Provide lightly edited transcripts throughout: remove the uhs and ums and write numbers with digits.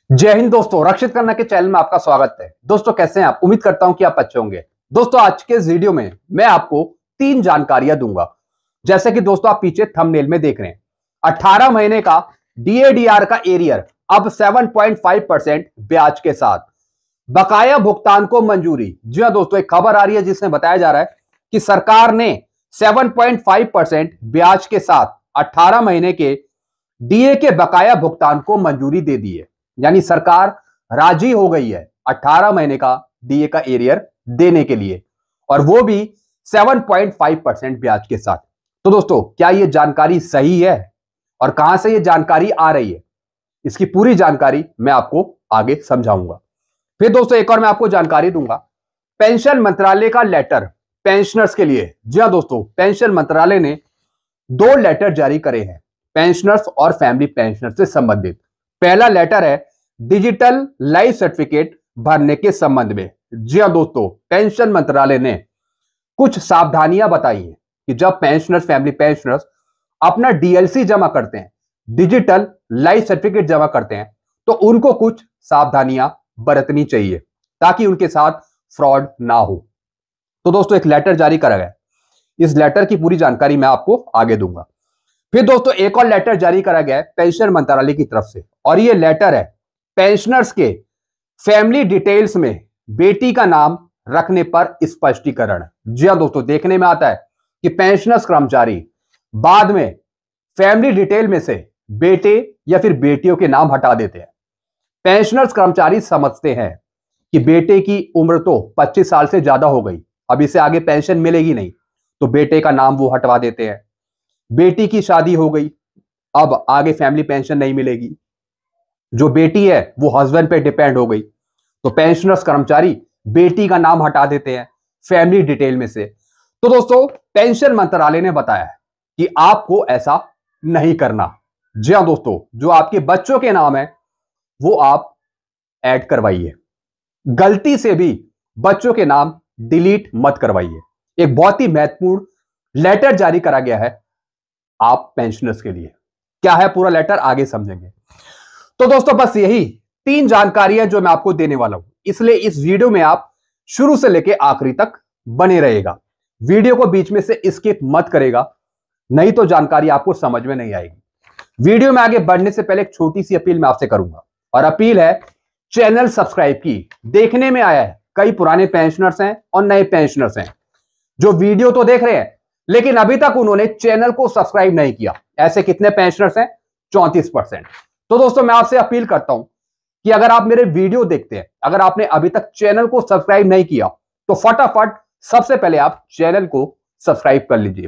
जय हिंद दोस्तों, रक्षित करना के चैनल में आपका स्वागत है। दोस्तों कैसे हैं आप? उम्मीद करता हूं कि आप अच्छे होंगे। दोस्तों आज के इस वीडियो में मैं आपको 3 जानकारियां दूंगा। जैसे कि दोस्तों आप पीछे थंबनेल में देख रहे हैं, 18 महीने का डीएडीआर का एरियर अब 7.5% ब्याज के साथ, बकाया भुगतान को मंजूरी। जी हां दोस्तों, एक खबर आ रही है जिसमें बताया जा रहा है कि सरकार ने 7.5% ब्याज के साथ 18 महीने के डीए के बकाया भुगतान को मंजूरी दे दी है। यानी सरकार राजी हो गई है 18 महीने का डीए का एरियर देने के लिए, और वो भी 7.5% ब्याज के साथ। तो दोस्तों क्या ये जानकारी सही है और कहां से ये जानकारी आ रही है, इसकी पूरी जानकारी मैं आपको आगे समझाऊंगा। फिर दोस्तों एक और मैं आपको जानकारी दूंगा, पेंशन मंत्रालय का लेटर पेंशनर्स के लिए। जी हां दोस्तों, पेंशन मंत्रालय ने 2 लेटर जारी करे हैं पेंशनर्स और फैमिली पेंशनर्स से संबंधित। पहला लेटर है डिजिटल लाइफ सर्टिफिकेट भरने के संबंध में। जी हां दोस्तों, पेंशन मंत्रालय ने कुछ सावधानियां बताई हैं कि जब पेंशनर्स, फैमिली पेंशनर्स अपना डीएलसी जमा करते हैं, डिजिटल लाइफ सर्टिफिकेट जमा करते हैं, तो उनको कुछ सावधानियां बरतनी चाहिए ताकि उनके साथ फ्रॉड ना हो। तो दोस्तों एक लेटर जारी करा गया, इस लेटर की पूरी जानकारी मैं आपको आगे दूंगा। फिर दोस्तों एक और लेटर जारी करा गया है पेंशन मंत्रालय की तरफ से, और ये लेटर है पेंशनर्स के फैमिली डिटेल्स में बेटी का नाम रखने पर स्पष्टीकरण। जी हां दोस्तों, देखने में आता है कि पेंशनर्स कर्मचारी बाद में फैमिली डिटेल में से बेटे या फिर बेटियों के नाम हटा देते हैं। पेंशनर्स कर्मचारी समझते हैं कि बेटे की उम्र तो 25 साल से ज्यादा हो गई, अब इसे आगे पेंशन मिलेगी नहीं, तो बेटे का नाम वो हटवा देते हैं। बेटी की शादी हो गई, अब आगे फैमिली पेंशन नहीं मिलेगी, जो बेटी है वो हस्बैंड पे डिपेंड हो गई, तो पेंशनर्स कर्मचारी बेटी का नाम हटा देते हैं फैमिली डिटेल में से। तो दोस्तों पेंशन मंत्रालय ने बताया है कि आपको ऐसा नहीं करना। जी हां दोस्तों, जो आपके बच्चों के नाम है वो आप ऐड करवाइए, गलती से भी बच्चों के नाम डिलीट मत करवाइए। एक बहुत ही महत्वपूर्ण लेटर जारी करा गया है आप पेंशनर्स के लिए। क्या है पूरा लेटर आगे समझेंगे। तो दोस्तों बस यही 3 जानकारियां जो मैं आपको देने वाला हूं, इसलिए इस वीडियो में आप शुरू से लेकर आखिरी तक बने रहेगा। वीडियो को बीच में से स्किप मत करेगा, नहीं तो जानकारी आपको समझ में नहीं आएगी। वीडियो में आगे बढ़ने से पहले एक छोटी सी अपील मैं आपसे करूंगा, और अपील है चैनल सब्सक्राइब की। देखने में आया है कई पुराने पेंशनर्स हैं और नए पेंशनर्स हैं जो वीडियो तो देख रहे हैं लेकिन अभी तक उन्होंने चैनल को सब्सक्राइब नहीं किया। ऐसे कितने पेंशनर्स हैं? 34%। तो दोस्तों मैं आपसे अपील करता हूं कि अगर आप मेरे वीडियो देखते हैं, अगर आपने अभी तक चैनल को सब्सक्राइब नहीं किया, तो फटाफट सबसे पहले आप चैनल को सब्सक्राइब कर लीजिए,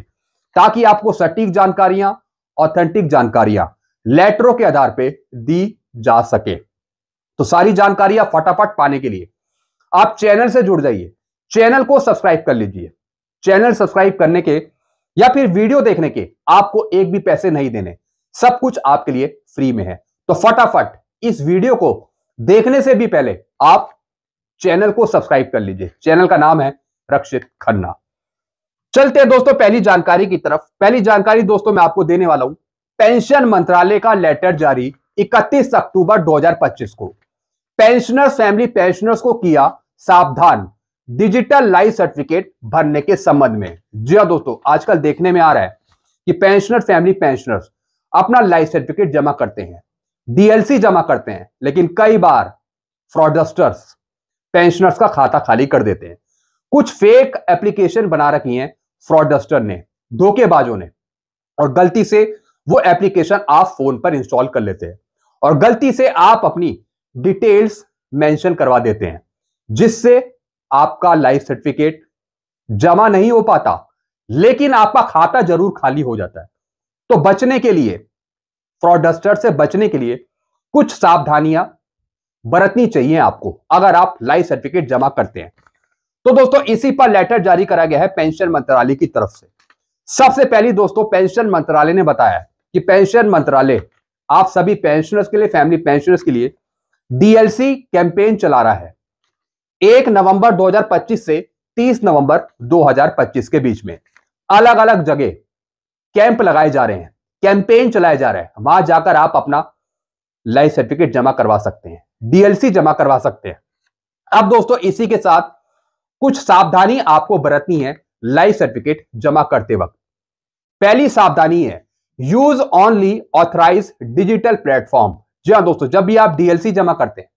ताकि आपको सटीक जानकारियां, ऑथेंटिक जानकारियां लेटरों के आधार पर दी जा सके। तो सारी जानकारियां फटाफट पाने के लिए आप चैनल से जुड़ जाइए, चैनल को सब्सक्राइब कर लीजिए। चैनल सब्सक्राइब करने के या फिर वीडियो देखने के आपको एक भी पैसे नहीं देने, सब कुछ आपके लिए फ्री में है। तो फटाफट इस वीडियो को देखने से भी पहले आप चैनल को सब्सक्राइब कर लीजिए। चैनल का नाम है रक्षित खन्ना। चलते हैं दोस्तों पहली जानकारी की तरफ। पहली जानकारी दोस्तों मैं आपको देने वाला हूं, पेंशन मंत्रालय का लेटर जारी 31 अक्टूबर 2025 को पेंशनर्स, फैमिली पेंशनर्स को किया सावधान डिजिटल लाइफ सर्टिफिकेट भरने के संबंध में। जी हां दोस्तों, आजकल देखने में आ रहा है कि पेंशनर, फैमिली पेंशनर्स अपना लाइफ सर्टिफिकेट जमा करते हैं, डीएलसी जमा करते हैं, लेकिन कई बार फ्रॉडस्टर्स पेंशनर्स का खाता खाली कर देते हैं। कुछ फेक एप्लीकेशन बना रखी हैं फ्रॉडस्टर ने, धोखेबाजों ने, और गलती से वो एप्लीकेशन आप फोन पर इंस्टॉल कर लेते हैं और गलती से आप अपनी डिटेल्स मेंशन करवा देते हैं, जिससे आपका लाइफ सर्टिफिकेट जमा नहीं हो पाता, लेकिन आपका खाता जरूर खाली हो जाता है। तो बचने के लिए, फ्रॉडस्टर से बचने के लिए कुछ सावधानियां बरतनी चाहिए आपको अगर आप लाइफ सर्टिफिकेट जमा करते हैं। तो दोस्तों इसी पर लेटर जारी करा गया है पेंशन मंत्रालय की तरफ से। सबसे पहले दोस्तों पेंशन मंत्रालय ने बताया कि पेंशन मंत्रालय आप सभी पेंशनर्स के लिए, फैमिली पेंशनर्स के लिए डीएलसी कैंपेन चला रहा है 1 नवंबर 2025 से 30 नवंबर 2025 के बीच में। अलग अलग जगह कैंप लगाए जा रहे हैं, कैंपेन चलाए जा रहे हैं, वहां जाकर आप अपना लाइफ सर्टिफिकेट जमा करवा सकते हैं। डीएलसी जमा करवा सकते हैं। अब दोस्तों इसी के साथ कुछ सावधानी आपको बरतनी है लाइफ सर्टिफिकेट जमा करते वक्त। पहली सावधानी है, use only authorise digital platform. जी हाँ दोस्तों, जब भी आप डीएलसी जमा करते हैं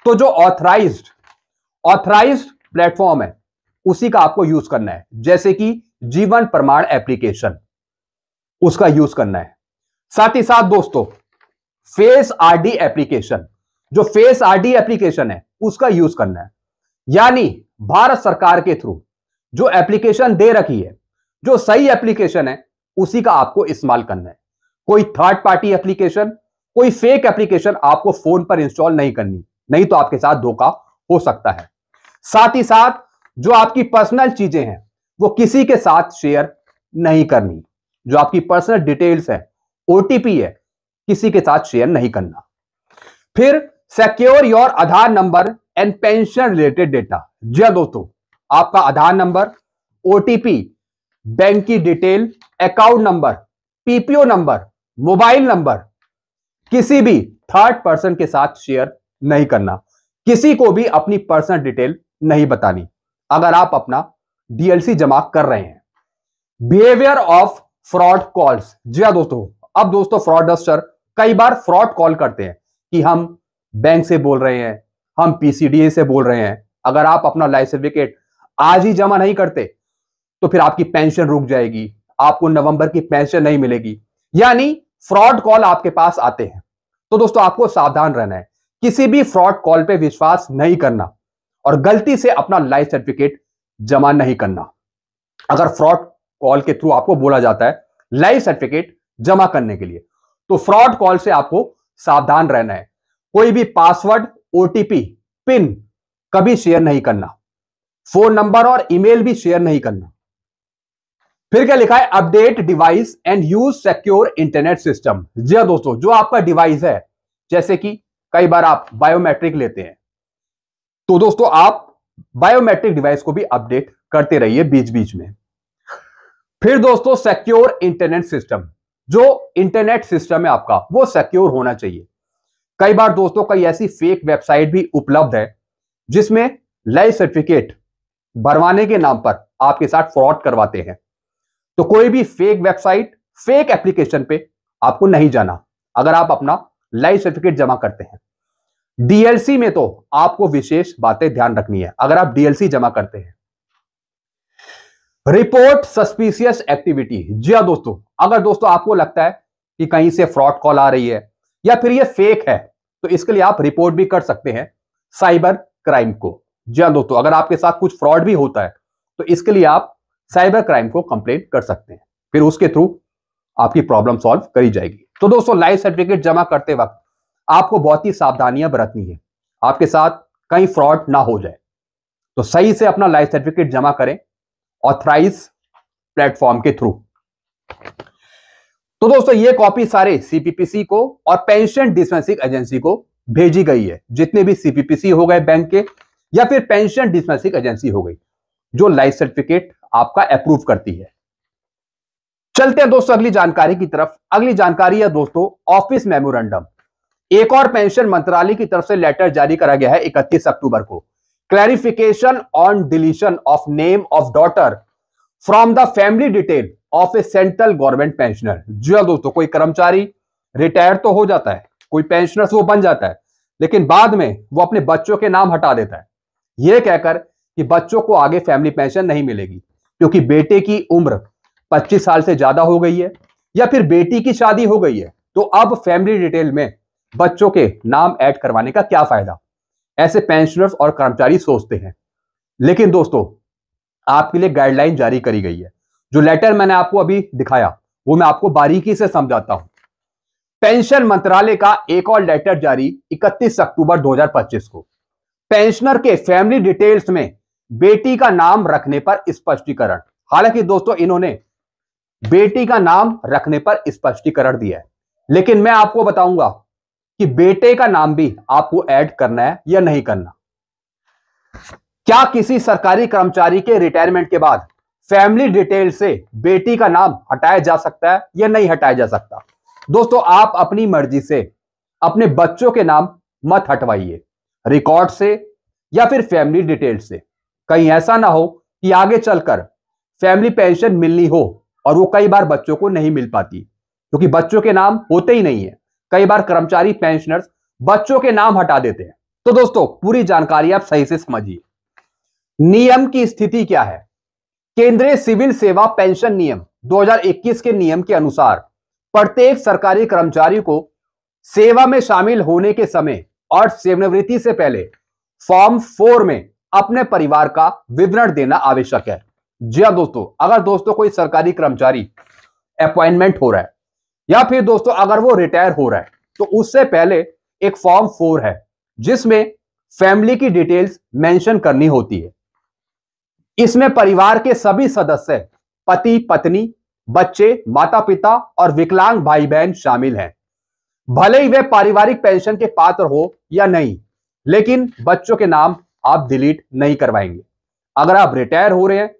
तो जो ऑथराइज्ड प्लेटफॉर्म है उसी का आपको यूज करना है, जैसे कि जीवन प्रमाण एप्लीकेशन, उसका यूज करना है। साथ ही साथ दोस्तों फेस आरडी एप्लीकेशन, जो फेस आरडी एप्लीकेशन है उसका यूज करना है। यानी भारत सरकार के थ्रू जो एप्लीकेशन दे रखी है, जो सही एप्लीकेशन है उसी का आपको इस्तेमाल करना है। कोई थर्ड पार्टी एप्लीकेशन, कोई फेक एप्लीकेशन आपको फोन पर इंस्टॉल नहीं करनी, नहीं तो आपके साथ धोखा हो सकता है। साथ ही साथ जो आपकी पर्सनल चीजें हैं वो किसी के साथ शेयर नहीं करनी। जो आपकी पर्सनल डिटेल्स है, ओटीपी है, किसी के साथ शेयर नहीं करना। फिर secure your Aadhaar number and pension related data. जी हाँ दोस्तों, आपका आधार नंबर, ओटीपी, बैंक की detail, account number, PPO number, mobile number किसी भी थर्ड पर्सन के साथ शेयर नहीं करना। किसी को भी अपनी पर्सनल डिटेल नहीं बतानी अगर आप अपना डीएलसी जमा कर रहे हैं। Behaviour of fraud calls. जी हाँ दोस्तों, अब दोस्तों फ्रॉडस्टर कई बार फ्रॉड कॉल करते हैं कि हम बैंक से बोल रहे हैं, हम पीसीडीए से बोल रहे हैं। अगर आप अपना लाइफ सर्टिफिकेट आज ही जमा नहीं करते तो फिर आपकी पेंशन रुक जाएगी, आपको नवंबर की पेंशन नहीं मिलेगी। यानी फ्रॉड कॉल आपके पास आते हैं। तो दोस्तों आपको सावधान रहना है, किसी भी फ्रॉड कॉल पे विश्वास नहीं करना और गलती से अपना लाइफ सर्टिफिकेट जमा नहीं करना। अगर फ्रॉड कॉल के थ्रू आपको बोला जाता है लाइफ सर्टिफिकेट जमा करने के लिए, तो फ्रॉड कॉल से आपको सावधान रहना है। कोई भी पासवर्ड, ओटीपी, पिन कभी शेयर नहीं करना। फोन नंबर और ईमेल भी शेयर नहीं करना। फिर क्या लिखा है, update device and use secure internet system. जी हाँ दोस्तों, जो आपका डिवाइस है, जैसे कि कई बार आप बायोमेट्रिक लेते हैं, तो दोस्तों आप बायोमेट्रिक डिवाइस को भी अपडेट करते रहिए बीच बीच में। फिर दोस्तों सिक्योर इंटरनेट सिस्टम, जो इंटरनेट सिस्टम है आपका वो सिक्योर होना चाहिए। कई बार दोस्तों कई ऐसी फेक वेबसाइट भी उपलब्ध है जिसमें लाइफ सर्टिफिकेट भरवाने के नाम पर आपके साथ फ्रॉड करवाते हैं। तो कोई भी फेक वेबसाइट, फेक एप्लीकेशन पे आपको नहीं जाना अगर आप अपना लाइफ सर्टिफिकेट जमा करते हैं। डीएलसी में तो आपको विशेष बातें ध्यान रखनी है अगर आप डीएलसी जमा करते हैं। Report suspicious activity. जी हाँ दोस्तों, अगर दोस्तों आपको लगता है कि कहीं से फ्रॉड कॉल आ रही है या फिर ये फेक है, तो इसके लिए आप रिपोर्ट भी कर सकते हैं साइबर क्राइम को। जी हाँ दोस्तों, अगर आपके साथ कुछ फ्रॉड भी होता है तो इसके लिए आप साइबर क्राइम को कंप्लेंट कर सकते हैं, फिर उसके थ्रू आपकी प्रॉब्लम सॉल्व करी जाएगी। तो दोस्तों लाइफ सर्टिफिकेट जमा करते वक्त आपको बहुत ही सावधानियां बरतनी है, आपके साथ कहीं फ्रॉड ना हो जाए। तो सही से अपना लाइफ सर्टिफिकेट जमा करें ऑथराइज प्लेटफॉर्म के थ्रू। तो दोस्तों ये कॉपी सारे सीपीपीसी को और पेंशन डिस्पेंसिंग एजेंसी को भेजी गई है। जितने भी सीपीपीसी हो गए बैंक के या फिर पेंशन डिस्पेंसिंग एजेंसी हो गई जो लाइफ सर्टिफिकेट आपका अप्रूव करती है। चलते हैं दोस्तों अगली जानकारी की तरफ। अगली जानकारी है दोस्तों ऑफिस मेमोरेंडम। एक और पेंशन मंत्रालय की तरफ से लेटर जारी करा गया है 31 अक्टूबर को। Clarification on deletion of name of daughter from the family detail of a central government pensioner. जी हाँ दोस्तों, कोई कर्मचारी रिटायर तो हो जाता है, कोई पेंशनर वो बन जाता है, लेकिन बाद में वो अपने बच्चों के नाम हटा देता है, यह कहकर कि बच्चों को आगे फैमिली पेंशन नहीं मिलेगी क्योंकि बेटे की उम्र 25 साल से ज्यादा हो गई है या फिर बेटी की शादी हो गई है, तो अब फैमिली डिटेल में बच्चों के नाम ऐड करवाने का क्या फायदा, ऐसे पेंशनर्स और कर्मचारी सोचते हैं। लेकिन दोस्तों आपके लिए गाइडलाइन जारी करी गई है। जो लेटर मैंने आपको अभी दिखाया वो मैं आपको बारीकी से समझाता हूं। पेंशन मंत्रालय का एक और लेटर जारी 31 अक्टूबर 2025 को पेंशनर के फैमिली डिटेल्स में बेटी का नाम रखने पर स्पष्टीकरण। हालांकि दोस्तों इन्होंने बेटी का नाम रखने पर स्पष्टीकरण दिया है, लेकिन मैं आपको बताऊंगा कि बेटे का नाम भी आपको ऐड करना है या नहीं करना। क्या किसी सरकारी कर्मचारी के रिटायरमेंट के बाद फैमिली डिटेल से बेटी का नाम हटाया जा सकता है या नहीं हटाया जा सकता? दोस्तों आप अपनी मर्जी से अपने बच्चों के नाम मत हटवाइए, रिकॉर्ड से या फिर फैमिली डिटेल से। कहीं ऐसा ना हो कि आगे चलकर फैमिली पेंशन मिलनी हो और वो कई बार बच्चों को नहीं मिल पाती, क्योंकि बच्चों के नाम होते ही नहीं है। कई बार कर्मचारी पेंशनर्स बच्चों के नाम हटा देते हैं। तो दोस्तों, पूरी जानकारी आप सही से समझिए। नियम की स्थिति क्या है? केंद्रीय सिविल सेवा पेंशन नियम 2021 के नियम के अनुसार प्रत्येक सरकारी कर्मचारी को सेवा में शामिल होने के समय और सेवानिवृत्ति से पहले फॉर्म 4 में अपने परिवार का विवरण देना आवश्यक है। जी हां दोस्तों, अगर दोस्तों कोई सरकारी कर्मचारी अपॉइंटमेंट हो रहा है या फिर दोस्तों अगर वो रिटायर हो रहा है, तो उससे पहले एक फॉर्म 4 है जिसमें फैमिली की डिटेल्स मेंशन करनी होती है। इसमें परिवार के सभी सदस्य, पति पत्नी, बच्चे, माता पिता और विकलांग भाई बहन शामिल हैं। भले ही वे पारिवारिक पेंशन के पात्र हो या नहीं, लेकिन बच्चों के नाम आप डिलीट नहीं करवाएंगे। अगर आप रिटायर हो रहे हैं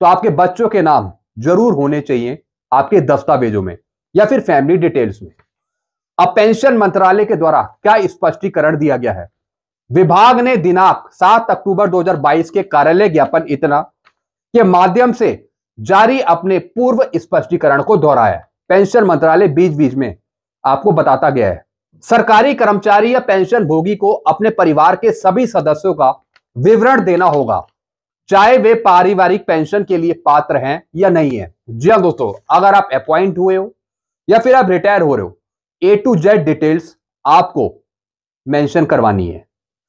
तो आपके बच्चों के नाम जरूर होने चाहिए आपके दस्तावेजों में या फिर फैमिली डिटेल्स में। अब पेंशन मंत्रालय के द्वारा क्या स्पष्टीकरण दिया गया है? विभाग ने दिनांक 7 अक्टूबर 2022 के कार्यालय ज्ञापन इतना के माध्यम से जारी अपने पूर्व स्पष्टीकरण को दोहराया। पेंशन मंत्रालय बीच बीच में आपको बताता गया है, सरकारी कर्मचारी या पेंशन भोगी को अपने परिवार के सभी सदस्यों का विवरण देना होगा, चाहे वे पारिवारिक पेंशन के लिए पात्र हैं या नहीं है। जी हां दोस्तों, अगर आप अपॉइंट हुए हो या फिर आप रिटायर हो रहे हो, A to Z डिटेल्स आपको मेंशन करवानी है।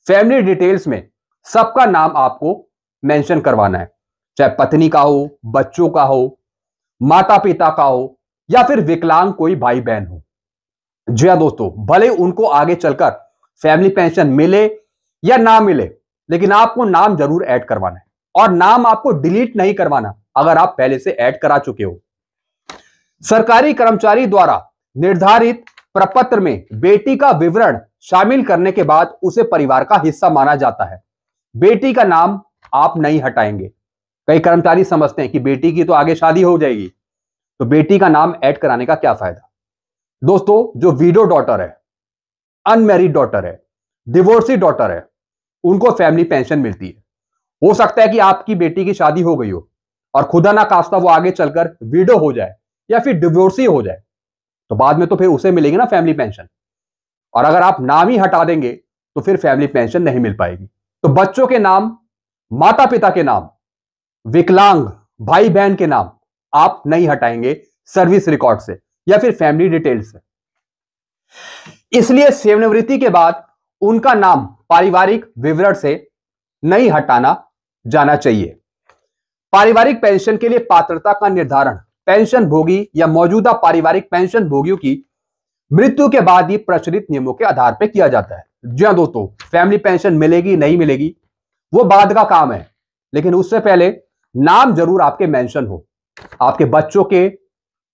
फैमिली डिटेल्स में सबका नाम आपको मेंशन करवाना है, चाहे पत्नी का हो, बच्चों का हो, माता पिता का हो या फिर विकलांग कोई भाई बहन हो। जी हां दोस्तों, भले उनको आगे चलकर फैमिली पेंशन मिले या ना मिले, लेकिन आपको नाम जरूर ऐड करवाना है और नाम आपको डिलीट नहीं करवाना अगर आप पहले से ऐड करा चुके हो। सरकारी कर्मचारी द्वारा निर्धारित प्रपत्र में बेटी का विवरण शामिल करने के बाद उसे परिवार का हिस्सा माना जाता है। बेटी का नाम आप नहीं हटाएंगे। कई कर्मचारी समझते हैं कि बेटी की तो आगे शादी हो जाएगी, तो बेटी का नाम ऐड कराने का क्या फायदा। दोस्तों, जो विडो डॉटर है, अनमैरिड डॉटर है, डिवोर्सी डॉटर है, उनको फैमिली पेंशन मिलती है। हो सकता है कि आपकी बेटी की शादी हो गई हो और खुदा ना खास्ता वो आगे चलकर विडो हो जाए या फिर डिवोर्सी हो जाए, तो बाद में तो फिर उसे मिलेगी ना फैमिली पेंशन। और अगर आप नाम ही हटा देंगे तो फिर फैमिली पेंशन नहीं मिल पाएगी। तो बच्चों के नाम, माता पिता के नाम, विकलांग भाई बहन के नाम आप नहीं हटाएंगे सर्विस रिकॉर्ड से या फिर फैमिली डिटेल्स से। इसलिए सेवानिवृत्ति के बाद उनका नाम पारिवारिक विवरण से नहीं हटाना जाना चाहिए। पारिवारिक पेंशन के लिए पात्रता का निर्धारण पेंशन भोगी या मौजूदा पारिवारिक पेंशन भोगियों की मृत्यु के बाद ही प्रचलित नियमों के आधार पर किया जाता है। जी हां दोस्तों, फैमिली पेंशन मिलेगी नहीं मिलेगी वो बाद का काम है, लेकिन उससे पहले नाम जरूर आपके मेंशन हो, आपके बच्चों के,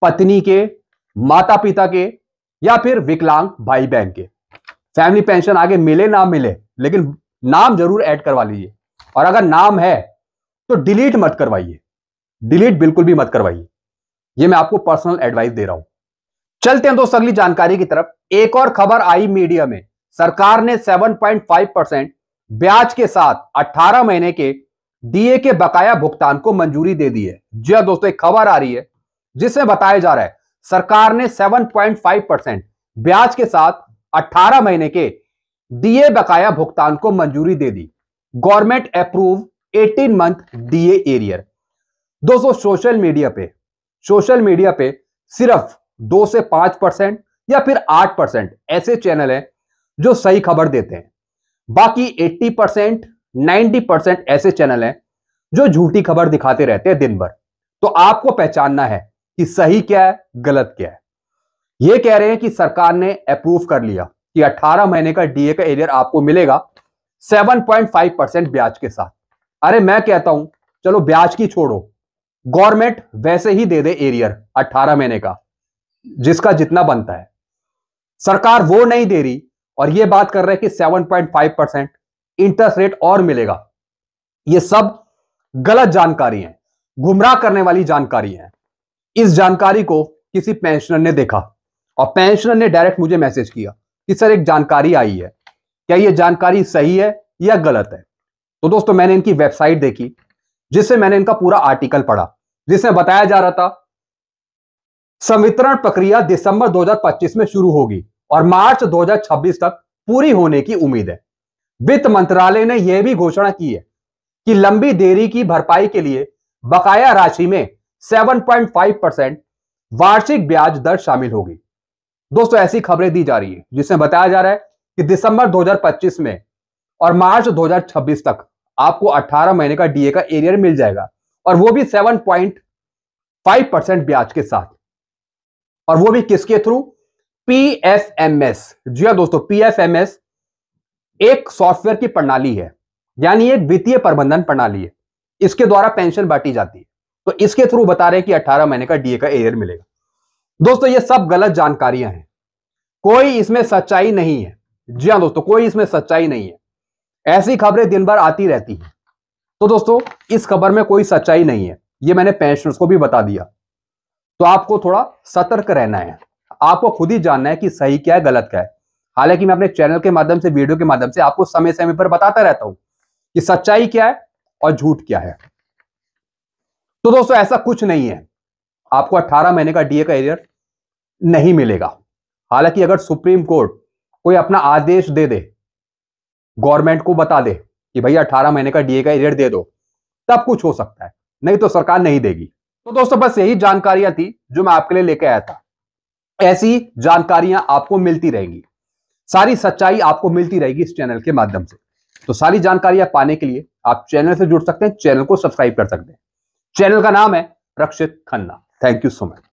पत्नी के, माता पिता के या फिर विकलांग भाई बहन के। फैमिली पेंशन आगे मिले ना मिले, लेकिन नाम जरूर ऐड करवा लीजिए। और अगर नाम है तो डिलीट मत करवाइए, डिलीट बिल्कुल भी मत करवाइए। ये मैं आपको पर्सनल एडवाइस दे रहा हूं। चलते हैं दोस्तों अगली जानकारी की तरफ। एक और खबर आई मीडिया में, सरकार ने 7.5% ब्याज के साथ 18 महीने के डीए के बकाया भुगतान को मंजूरी दे दी है। जी हां दोस्तों, एक खबर आ रही है जिसमें बताया जा रहा है सरकार ने 7.5% ब्याज के साथ 18 महीने के डीए बकाया भुगतान को मंजूरी दे दी। Government approve 18 month DA arrear. दोस्तों, सोशल मीडिया पे सिर्फ 2 से 5% या फिर 8% ऐसे चैनल हैं जो सही खबर देते हैं। बाकी 80%, 90% ऐसे चैनल हैं जो झूठी खबर दिखाते रहते हैं दिन भर। तो आपको पहचानना है कि सही क्या है, गलत क्या है। ये कह रहे हैं कि सरकार ने अप्रूव कर लिया कि 18 महीने का डीए का एरियर आपको मिलेगा 7.5% ब्याज के साथ। अरे मैं कहता हूं चलो ब्याज की छोड़ो, गवर्नमेंट वैसे ही दे दे एरियर 18 महीने का, जिसका जितना बनता है। सरकार वो नहीं दे रही और ये बात कर रहे हैं कि 7.5% इंटरेस्ट रेट और मिलेगा। ये सब गलत जानकारी है, गुमराह करने वाली जानकारी है। इस जानकारी को किसी पेंशनर ने देखा और पेंशनर ने डायरेक्ट मुझे मैसेज किया कि सर एक जानकारी आई है, क्या ये जानकारी सही है या गलत है? तो दोस्तों मैंने इनकी वेबसाइट देखी, जिससे मैंने इनका पूरा आर्टिकल पढ़ा, जिसमें बताया जा रहा था संवितरण प्रक्रिया दिसंबर 2025 में शुरू होगी और मार्च 2026 तक पूरी होने की उम्मीद है। वित्त मंत्रालय ने यह भी घोषणा की है कि लंबी देरी की भरपाई के लिए बकाया राशि में 7.5% वार्षिक ब्याज दर शामिल होगी। दोस्तों ऐसी खबरें दी जा रही है जिसमें बताया जा रहा है कि दिसंबर 2025 में और मार्च 2026 तक आपको 18 महीने का डीए का एरियर मिल जाएगा, और वो भी 7.5% ब्याज के साथ, और वो भी किसके थ्रू? पीएफएमएस। जी हां दोस्तों, पीएफएमएस एक सॉफ्टवेयर की प्रणाली है, यानी एक वित्तीय प्रबंधन प्रणाली है। इसके द्वारा पेंशन बांटी जाती है, तो इसके थ्रू बता रहे हैं कि 18 महीने का डीए का एरियर मिलेगा। दोस्तों ये सब गलत जानकारियां हैं, कोई इसमें सच्चाई नहीं है। जी हां दोस्तों, कोई इसमें सच्चाई नहीं है। ऐसी खबरें दिन भर आती रहती हैं। तो दोस्तों इस खबर में कोई सच्चाई नहीं है, ये मैंने पेंशनर्स को भी बता दिया। तो आपको थोड़ा सतर्क रहना है, आपको खुद ही जानना है कि सही क्या है गलत क्या है। हालांकि मैं अपने चैनल के माध्यम से, वीडियो के माध्यम से आपको समय समय पर बताता रहता हूं कि सच्चाई क्या है और झूठ क्या है। तो दोस्तों ऐसा कुछ नहीं है, आपको 18 महीने का डीए का एरियर नहीं मिलेगा। हालांकि अगर सुप्रीम कोर्ट कोई अपना आदेश दे दे, गवर्नमेंट को बता दे कि भैया 18 महीने का डीए का एरियर दे दो, तब कुछ हो सकता है, नहीं तो सरकार नहीं देगी। तो दोस्तों बस यही जानकारियां थी जो मैं आपके लिए लेके आया था। ऐसी जानकारियां आपको मिलती रहेंगी, सारी सच्चाई आपको मिलती रहेगी इस चैनल के माध्यम से। तो सारी जानकारियां पाने के लिए आप चैनल से जुड़ सकते हैं, चैनल को सब्सक्राइब कर सकते हैं। चैनल का नाम है Rakshit Khanna. Thank you so much.